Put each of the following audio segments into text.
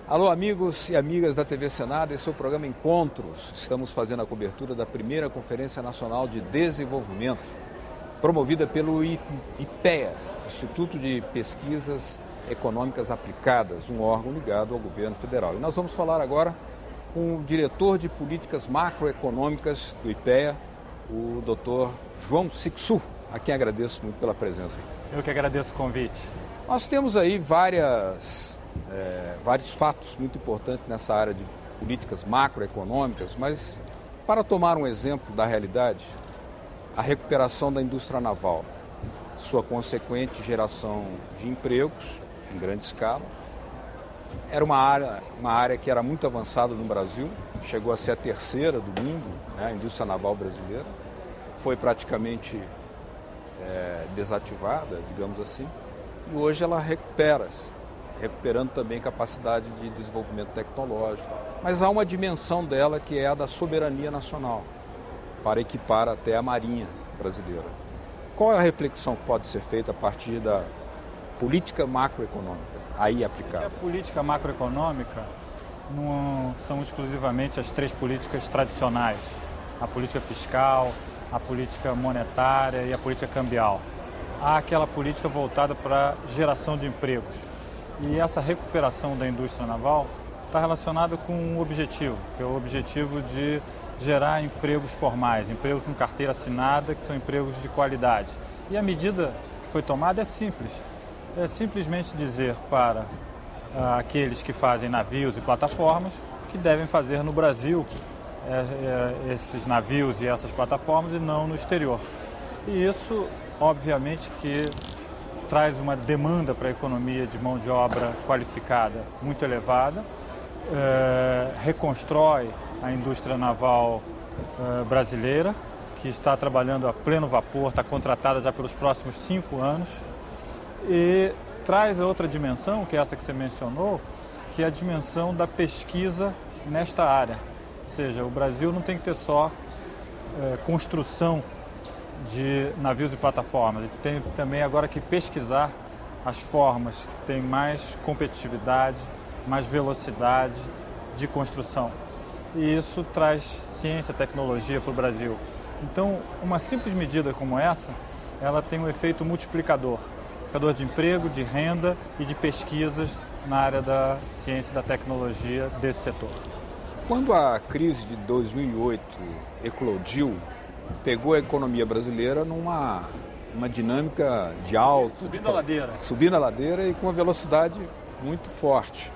Alô, amigos e amigas da TV Senado, esse é o programa Encontros. Estamos fazendo a cobertura da primeira Conferência Nacional de Desenvolvimento, promovida pelo IPEA, Instituto de Pesquisas Econômicas Aplicadas, um órgão ligado ao governo federal. E nós vamos falar agora com o diretor de políticas macroeconômicas do IPEA, o Dr. João Sixu, a quem agradeço muito pela presença. Eu que agradeço o convite. Nós temos aí vários fatos muito importantes nessa área de políticas macroeconômicas, mas para tomar um exemplo da realidade, a recuperação da indústria naval, sua consequente geração de empregos em grande escala, era uma área que era muito avançada no Brasil, chegou a ser a terceira do mundo, né, a indústria naval brasileira, foi praticamente desativada, digamos assim, e hoje ela recuperando também capacidade de desenvolvimento tecnológico. Mas há uma dimensão dela que é a da soberania nacional, para equipar até a Marinha brasileira. Qual é a reflexão que pode ser feita a partir da política macroeconômica aí aplicada? A política macroeconômica não são exclusivamente as três políticas tradicionais, a política fiscal, a política monetária e a política cambial. Há aquela política voltada para geração de empregos. E essa recuperação da indústria naval está relacionada com um objetivo, que é o objetivo de gerar empregos formais, empregos com carteira assinada, que são empregos de qualidade. E a medida que foi tomada é simples. É simplesmente dizer para aqueles que fazem navios e plataformas que devem fazer no Brasil esses navios e essas plataformas e não no exterior. E isso, obviamente, que traz uma demanda para a economia de mão de obra qualificada muito elevada, reconstrói a indústria naval brasileira, que está trabalhando a pleno vapor, está contratada já pelos próximos 5 anos, e traz a outra dimensão, que é essa que você mencionou, que é a dimensão da pesquisa nesta área. Ou seja, o Brasil não tem que ter só construção de navios e plataformas, ele tem também agora que pesquisar as formas que têm mais competitividade, mais velocidade de construção. E isso traz ciência e tecnologia para o Brasil. Então, uma simples medida como essa, ela tem um efeito multiplicador de emprego, de renda e de pesquisas na área da ciência e da tecnologia desse setor. Quando a crise de 2008 eclodiu, pegou a economia brasileira numa dinâmica de alto. Subindo a ladeira e com uma velocidade muito forte.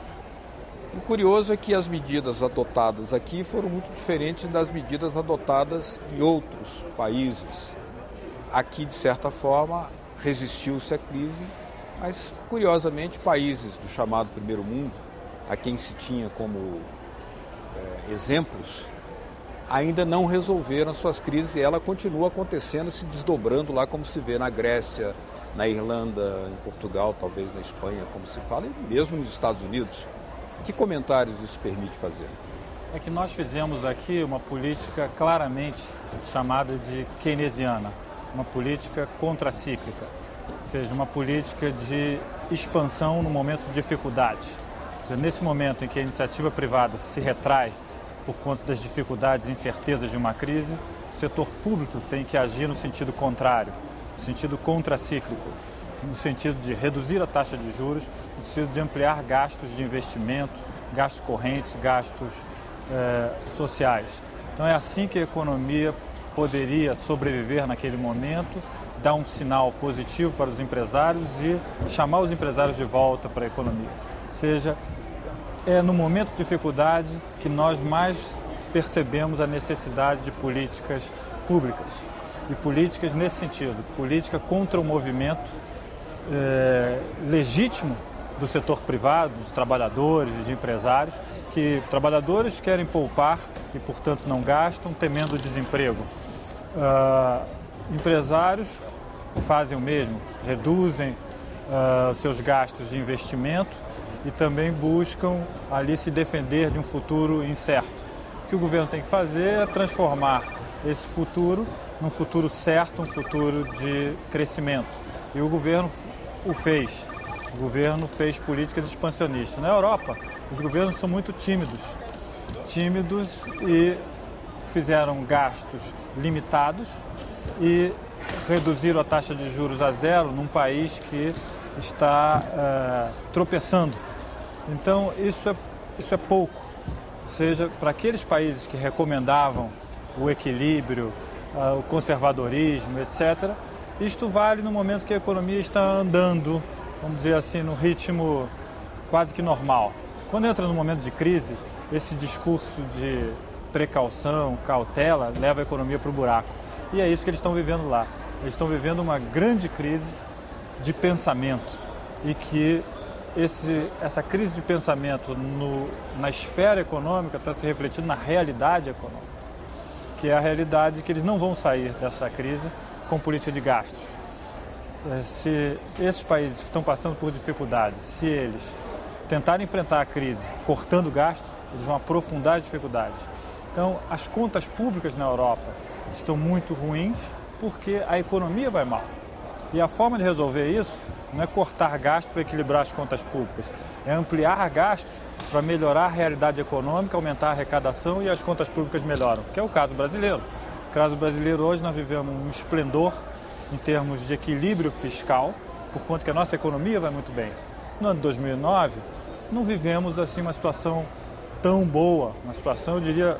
O curioso é que as medidas adotadas aqui foram muito diferentes das medidas adotadas em outros países. Aqui, de certa forma, resistiu-se à crise, mas, curiosamente, países do chamado primeiro mundo, a quem se tinha como exemplos, ainda não resolveram as suas crises e ela continua acontecendo, se desdobrando lá como se vê na Grécia, na Irlanda, em Portugal, talvez na Espanha, como se fala, e mesmo nos Estados Unidos. Que comentários isso permite fazer? É que nós fizemos aqui uma política claramente chamada de keynesiana, uma política contracíclica, ou seja, uma política de expansão no momento de dificuldade. Ou seja, nesse momento em que a iniciativa privada se retrai por conta das dificuldades e incertezas de uma crise, o setor público tem que agir no sentido contrário, no sentido contracíclico, no sentido de reduzir a taxa de juros, no sentido de ampliar gastos de investimento, gastos correntes, gastos sociais. Então é assim que a economia poderia sobreviver naquele momento, dar um sinal positivo para os empresários e chamar os empresários de volta para a economia. Ou seja, é no momento de dificuldade que nós mais percebemos a necessidade de políticas públicas. E políticas nesse sentido, política contra o movimento legítimo do setor privado, de trabalhadores e de empresários, que trabalhadores querem poupar e, portanto, não gastam, temendo o desemprego. Empresários fazem o mesmo, reduzem seus gastos de investimento e também buscam ali se defender de um futuro incerto. O que o governo tem que fazer é transformar esse futuro num futuro certo, um futuro de crescimento. E o governo o fez. O O governo fez políticas expansionistas. Na Europa, os governos são muito tímidos e fizeram gastos limitados e reduziram a taxa de juros a zero num país que está tropeçando. Então, isso é pouco. Ou seja, para aqueles países que recomendavam o equilíbrio, o conservadorismo, etc., isto vale no momento que a economia está andando, vamos dizer assim, no ritmo quase que normal. Quando entra no momento de crise, esse discurso de precaução, cautela, leva a economia para o buraco. E é isso que eles estão vivendo lá. Eles estão vivendo uma grande crise de pensamento e que essa crise de pensamento na esfera econômica está se refletindo na realidade econômica, que é a realidade que eles não vão sair dessa crise com política de gastos. Se esses países que estão passando por dificuldades, se eles tentarem enfrentar a crise cortando gastos, eles vão aprofundar as dificuldades. Então, as contas públicas na Europa estão muito ruins porque a economia vai mal. E a forma de resolver isso não é cortar gastos para equilibrar as contas públicas, é ampliar gastos para melhorar a realidade econômica, aumentar a arrecadação e as contas públicas melhoram, que é o caso brasileiro. No caso brasileiro, hoje nós vivemos um esplendor em termos de equilíbrio fiscal, por conta que a nossa economia vai muito bem. No ano de 2009, não vivemos assim uma situação tão boa, uma situação, eu diria,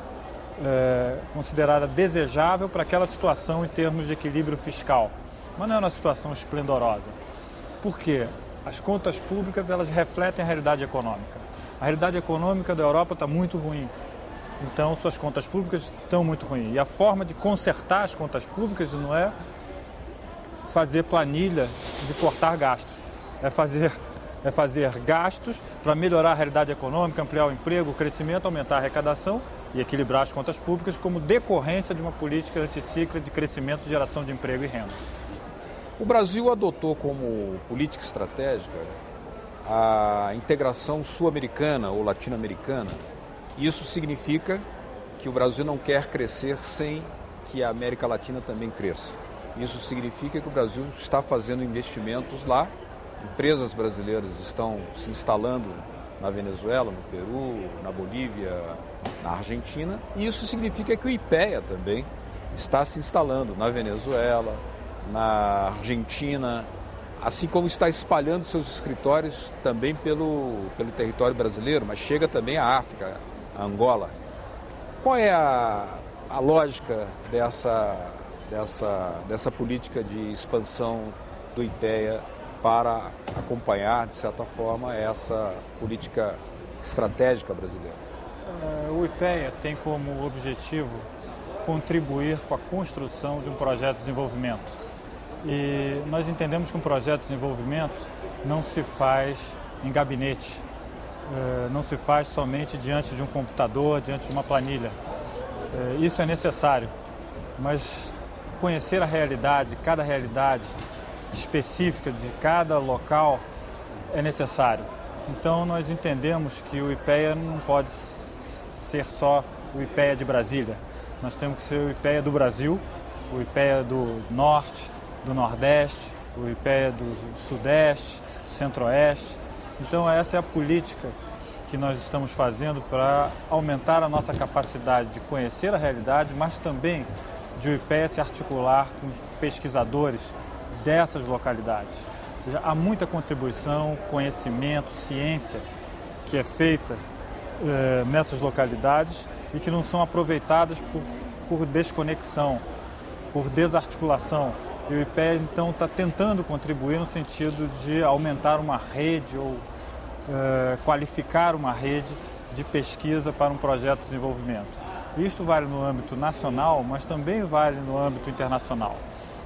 considerada desejável para aquela situação em termos de equilíbrio fiscal. Mas não é uma situação esplendorosa. Por quê? As contas públicas, elas refletem a realidade econômica. A realidade econômica da Europa está muito ruim. Então, suas contas públicas estão muito ruins. E a forma de consertar as contas públicas não é fazer planilha de cortar gastos. É fazer gastos para melhorar a realidade econômica, ampliar o emprego, o crescimento, aumentar a arrecadação e equilibrar as contas públicas como decorrência de uma política anticíclica de crescimento, geração de emprego e renda. O Brasil adotou como política estratégica a integração sul-americana ou latino-americana. Isso significa que o Brasil não quer crescer sem que a América Latina também cresça. Isso significa que o Brasil está fazendo investimentos lá, empresas brasileiras estão se instalando na Venezuela, no Peru, na Bolívia, na Argentina, e isso significa que o IPEA também está se instalando na Venezuela, na Argentina, assim como está espalhando seus escritórios também pelo território brasileiro, mas chega também à África, a Angola. Qual é a lógica dessa política de expansão do IPEA para acompanhar, de certa forma, essa política estratégica brasileira? O IPEA tem como objetivo contribuir com a construção de um projeto de desenvolvimento. E nós entendemos que um projeto de desenvolvimento não se faz em gabinete, não se faz somente diante de um computador, diante de uma planilha. Isso é necessário, mas conhecer a realidade, cada realidade específica de cada local é necessário. Então nós entendemos que o IPEA não pode ser só o IPEA de Brasília. Nós temos que ser o IPEA do Brasil, o IPEA do Norte, do Nordeste, o IPEA do Sudeste, do Centro-Oeste. Então essa é a política que nós estamos fazendo para aumentar a nossa capacidade de conhecer a realidade, mas também de o IPEA se articular com os pesquisadores dessas localidades. Ou seja, há muita contribuição, conhecimento, ciência que é feita nessas localidades e que não são aproveitadas por desconexão, por desarticulação. E o IPEA, então, está tentando contribuir no sentido de aumentar uma rede ou qualificar uma rede de pesquisa para um projeto de desenvolvimento. Isto vale no âmbito nacional, mas também vale no âmbito internacional.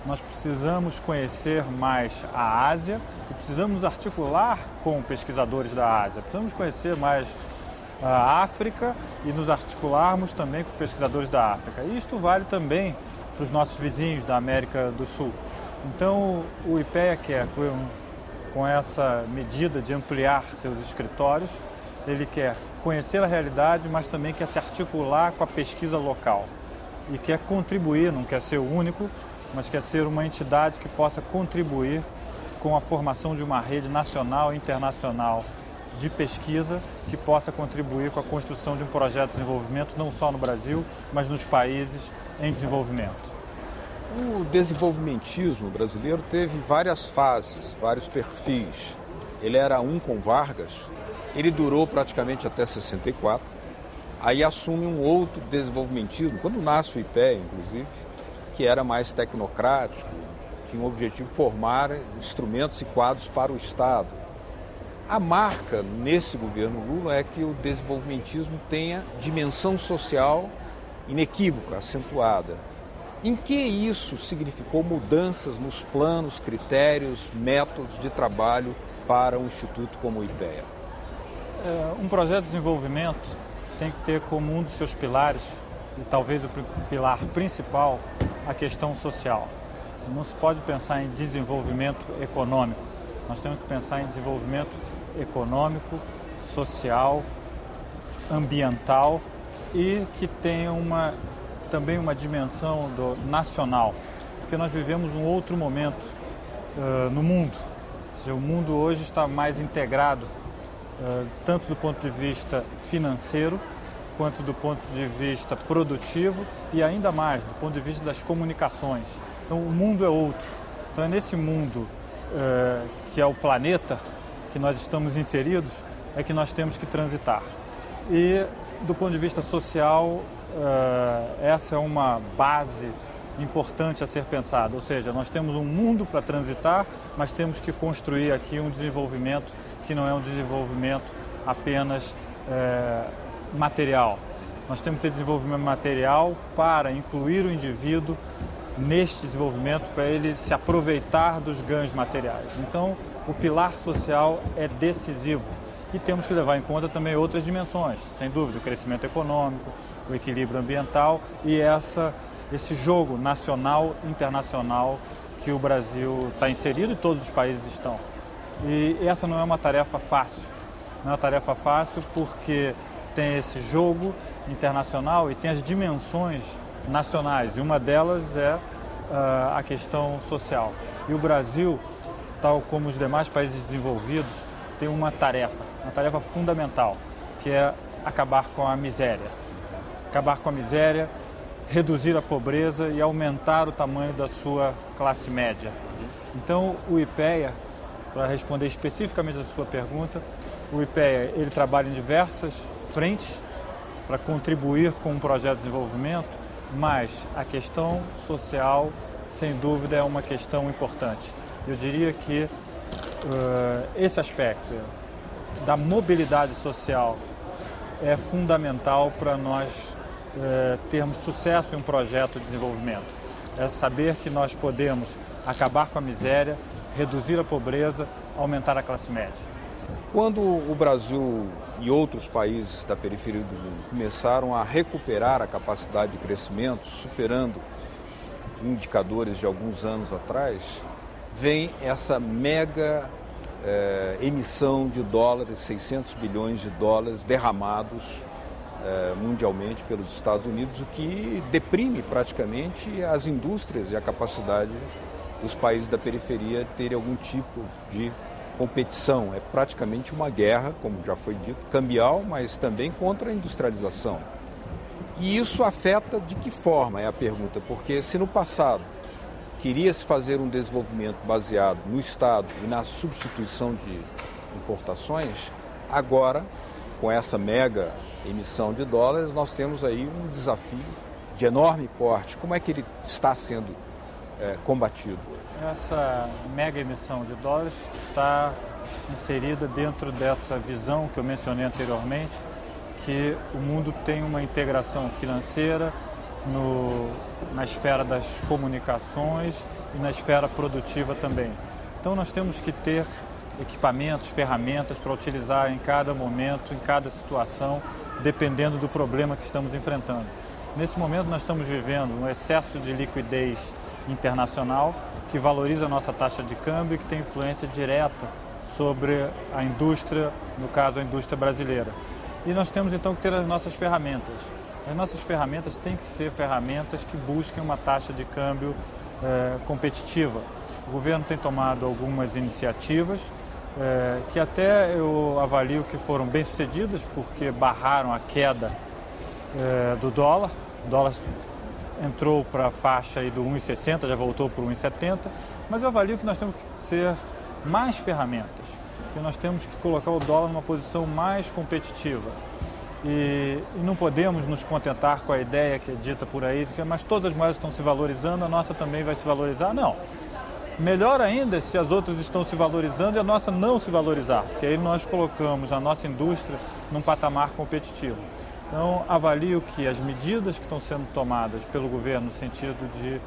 Nós precisamos conhecer mais a Ásia e precisamos articular com pesquisadores da Ásia. Precisamos conhecer mais a África e nos articularmos também com pesquisadores da África. E isto vale também para os nossos vizinhos da América do Sul. Então, o IPEA quer, com essa medida de ampliar seus escritórios, ele quer conhecer a realidade, mas também quer se articular com a pesquisa local. E quer contribuir, não quer ser o único, mas quer ser uma entidade que possa contribuir com a formação de uma rede nacional e internacional de pesquisa que possa contribuir com a construção de um projeto de desenvolvimento não só no Brasil, mas nos países em desenvolvimento. O desenvolvimentismo brasileiro teve várias fases, vários perfis. Ele era um com Vargas, ele durou praticamente até 64, aí assume um outro desenvolvimentismo, quando nasce o IPEA, inclusive, que era mais tecnocrático, tinha o objetivo de formar instrumentos e quadros para o Estado. A marca nesse governo Lula é que o desenvolvimentismo tenha dimensão social inequívoca, acentuada. Em que isso significou mudanças nos planos, critérios, métodos de trabalho para um instituto como o IPEA? Um projeto de desenvolvimento tem que ter como um dos seus pilares, e talvez o pilar principal, a questão social. Não se pode pensar em desenvolvimento econômico. Nós temos que pensar em desenvolvimento econômico, social, ambiental e que tenha também uma dimensão nacional, porque nós vivemos um outro momento no mundo. Ou seja, o mundo hoje está mais integrado, tanto do ponto de vista financeiro, quanto do ponto de vista produtivo e ainda mais do ponto de vista das comunicações. Então o mundo é outro. Então é nesse mundo que é o planeta que nós estamos inseridos, é que nós temos que transitar. E do ponto de vista social, essa é uma base importante a ser pensada, ou seja, nós temos um mundo para transitar, mas temos que construir aqui um desenvolvimento que não é um desenvolvimento apenas material. Nós temos que ter desenvolvimento material para incluir o indivíduo neste desenvolvimento, para ele se aproveitar dos ganhos materiais. Então, o pilar social é decisivo e temos que levar em conta também outras dimensões, sem dúvida, o crescimento econômico, o equilíbrio ambiental e esse jogo nacional e internacional que o Brasil está inserido e todos os países estão. E essa não é uma tarefa fácil. Não é uma tarefa fácil porque tem esse jogo internacional e tem as dimensões nacionais, e uma delas é a questão social. E o Brasil, tal como os demais países desenvolvidos, tem uma tarefa fundamental, que é acabar com a miséria. Acabar com a miséria, reduzir a pobreza e aumentar o tamanho da sua classe média. Então, o IPEA, para responder especificamente a sua pergunta, o IPEA ele trabalha em diversas frentes para contribuir com um projeto de desenvolvimento, mas a questão social, sem dúvida, é uma questão importante. Eu diria que esse aspecto da mobilidade social é fundamental para nós termos sucesso em um projeto de desenvolvimento. É saber que nós podemos acabar com a miséria, reduzir a pobreza, aumentar a classe média. Quando o Brasil e outros países da periferia do mundo começaram a recuperar a capacidade de crescimento, superando indicadores de alguns anos atrás, vem essa mega emissão de dólares, 600 bilhões de dólares derramados mundialmente pelos Estados Unidos, o que deprime praticamente as indústrias e a capacidade dos países da periferia terem algum tipo de competição. É praticamente uma guerra, como já foi dito, cambial, mas também contra a industrialização. E isso afeta de que forma, é a pergunta, porque se no passado queria-se fazer um desenvolvimento baseado no Estado e na substituição de importações, agora, com essa mega emissão de dólares, nós temos aí um desafio de enorme porte. Como é que ele está sendo combatido hoje? Essa mega emissão de dólares está inserida dentro dessa visão que eu mencionei anteriormente, que o mundo tem uma integração financeira na esfera das comunicações e na esfera produtiva também. Então nós temos que ter equipamentos, ferramentas para utilizar em cada momento, em cada situação, dependendo do problema que estamos enfrentando. Nesse momento nós estamos vivendo um excesso de liquidez internacional que valoriza a nossa taxa de câmbio e que tem influência direta sobre a indústria, no caso a indústria brasileira. E nós temos então que ter as nossas ferramentas. As nossas ferramentas têm que ser ferramentas que busquem uma taxa de câmbio competitiva. O governo tem tomado algumas iniciativas que até eu avalio que foram bem-sucedidas, porque barraram a queda do dólar. O dólar entrou para a faixa aí do 1,60, já voltou para o 1,70, mas eu avalio que nós temos que ter mais ferramentas, que nós temos que colocar o dólar numa posição mais competitiva. E não podemos nos contentar com a ideia que é dita por aí, de que mas todas as moedas estão se valorizando, a nossa também vai se valorizar. Não. Melhor ainda se as outras estão se valorizando e a nossa não se valorizar, porque aí nós colocamos a nossa indústria num patamar competitivo. Então, avalio que as medidas que estão sendo tomadas pelo governo no sentido de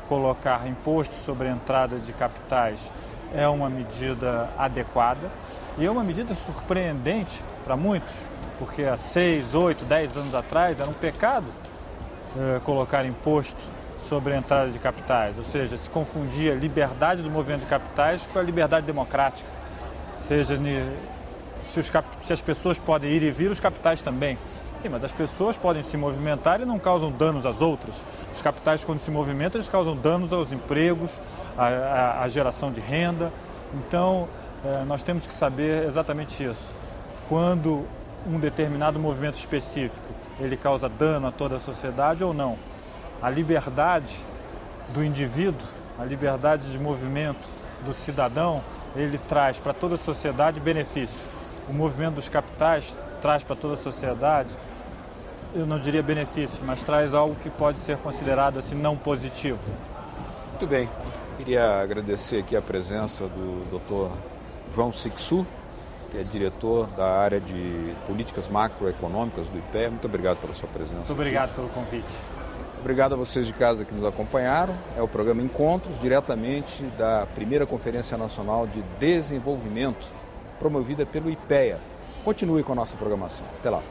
colocar imposto sobre a entrada de capitais é uma medida adequada e é uma medida surpreendente para muitos, porque há 6, 8, 10 anos atrás era um pecado colocar imposto sobre a entrada de capitais, ou seja, se confundia a liberdade do movimento de capitais com a liberdade democrática, seja se as pessoas podem ir e vir, os capitais também. Sim, mas as pessoas podem se movimentar e não causam danos às outras. Os capitais, quando se movimentam, eles causam danos aos empregos, à geração de renda. Então, nós temos que saber exatamente isso. Quando um determinado movimento específico, ele causa dano a toda a sociedade ou não. A liberdade do indivíduo, a liberdade de movimento do cidadão, ele traz para toda a sociedade benefício. O movimento dos capitais traz para toda a sociedade, eu não diria benefícios, mas traz algo que pode ser considerado assim não positivo. Muito bem. Queria agradecer aqui a presença do Dr. João Sixu, que é diretor da área de políticas macroeconômicas do IPEA. Muito obrigado pela sua presença. Muito obrigado pelo convite. Obrigado a vocês de casa que nos acompanharam. É o programa Encontros, diretamente da primeira Conferência Nacional de Desenvolvimento, promovida pelo IPEA. Continue com a nossa programação. Até lá.